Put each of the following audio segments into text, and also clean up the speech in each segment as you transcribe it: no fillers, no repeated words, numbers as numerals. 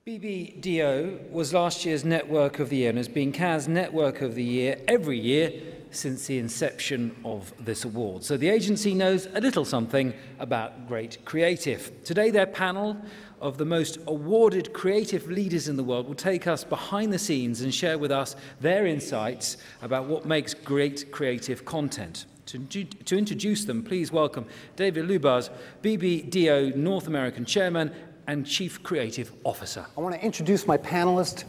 BBDO was last year's Network of the Year and has been Cannes Network of the Year every year since the inception of this award. So the agency knows a little something about great creative. Today their panel of the most awarded creative leaders in the world will take us behind the scenes and share with us their insights about what makes great creative content. To introduce them, please welcome David Lubars, BBDO North American Chairman and Chief Creative Officer. I want to introduce my panelist,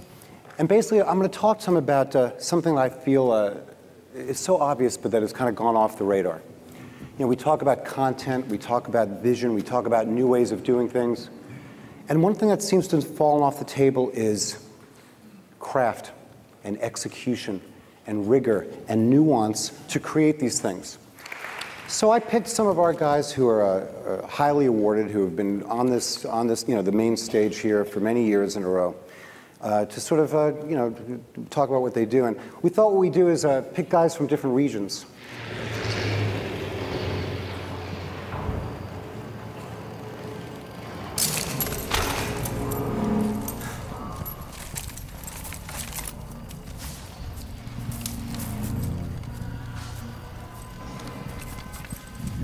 and basically I'm going to talk to him about something that I feel is so obvious, but that has kind of gone off the radar. You know, we talk about content, we talk about vision, we talk about new ways of doing things, and one thing that seems to have fallen off the table is craft and execution and rigor and nuance to create these things. So I picked some of our guys who are highly awarded, who have been on this, the main stage here for many years in a row, to sort of, talk about what they do. And we thought what we do is pick guys from different regions.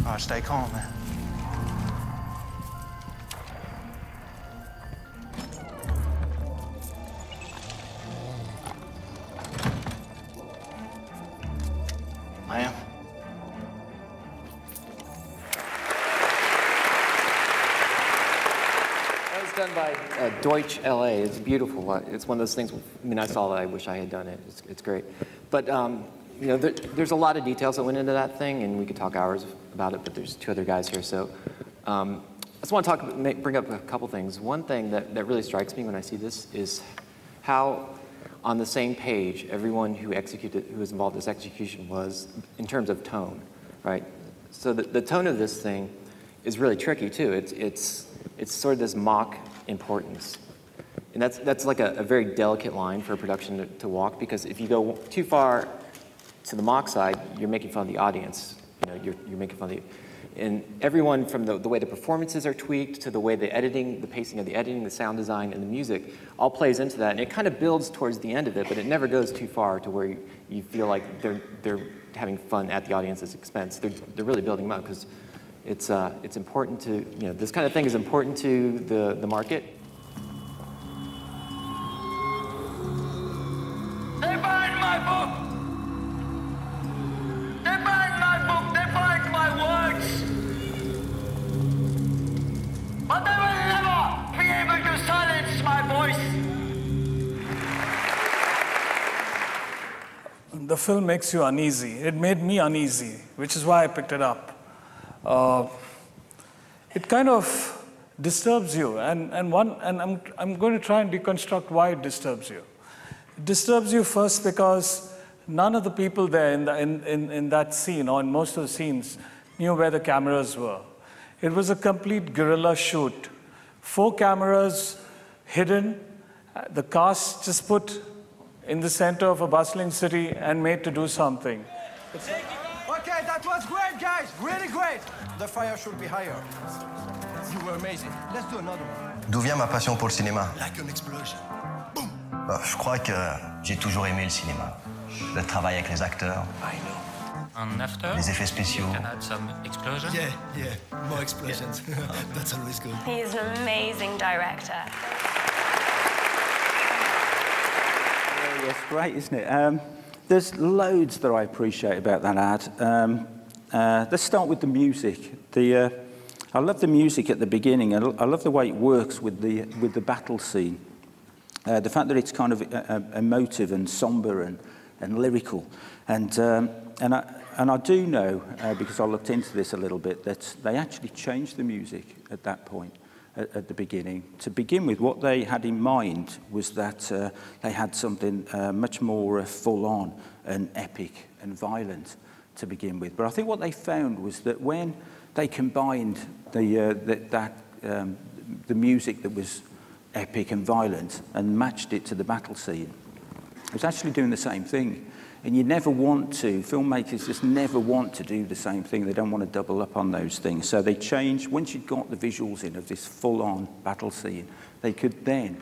All right, stay calm, man. Ma'am? That was done by Deutsch LA. It's beautiful. It's one of those things, I mean, I saw that. I wish I had done it. It's great. But, there's a lot of details that went into that thing, and we could talk hours about it, but there's two other guys here. So I just want to bring up a couple things. One thing that really strikes me when I see this is how on the same page everyone who was involved in this execution was in terms of tone, right? So the tone of this thing is really tricky too. It's sort of this mock importance. And that's like a very delicate line for a production to walk, because if you go too far to the mock side, you're making fun of the audience. You're making fun of and everyone from the way the performances are tweaked to the way the editing, the pacing of the editing, the sound design, and the music all plays into that. And it kind of builds towards the end of it, but it never goes too far to where you feel like they're having fun at the audience's expense. They're really building them up, because it's important to, this kind of thing is important to the market. They burned my book! They burned my book, they burned my words. But they will never be able to silence my voice. The film makes you uneasy. It made me uneasy, which is why I picked it up. It kind of disturbs you, and I'm going to try and deconstruct why it disturbs you. It disturbs you first because none of the people there in that scene, or in most of the scenes, knew where the cameras were. It was a complete guerrilla shoot. 4 cameras hidden, the cast just put in the center of a bustling city and made to do something. Okay, that was great, guys, really great. The fire should be higher. You were amazing. Let's do another one. D'où vient ma passion pour le cinéma? Like an explosion. Boom. Je crois que j'ai toujours aimé le cinéma. Le travail avec les acteurs. I know. And after, les effets spéciaux. You can add some explosions. Yeah, more explosions. Yeah. That's always good. He's an amazing director. Yeah, it's great, isn't it? There's loads that I appreciate about that ad. Let's start with the music. I love the music at the beginning. I love the way it works with the battle scene. The fact that it's kind of emotive and somber and lyrical. And I do know, because I looked into this a little bit, that they actually changed the music at that point, at the beginning. To begin with, what they had in mind was that they had something much more full-on and epic and violent to begin with. But I think what they found was that when they combined the music that was epic and violent and matched it to the battle scene, it was actually doing the same thing. And you never want to, filmmakers just never want to do the same thing. They don't want to double up on those things. So they changed, once you'd got the visuals in of this full-on battle scene, they could then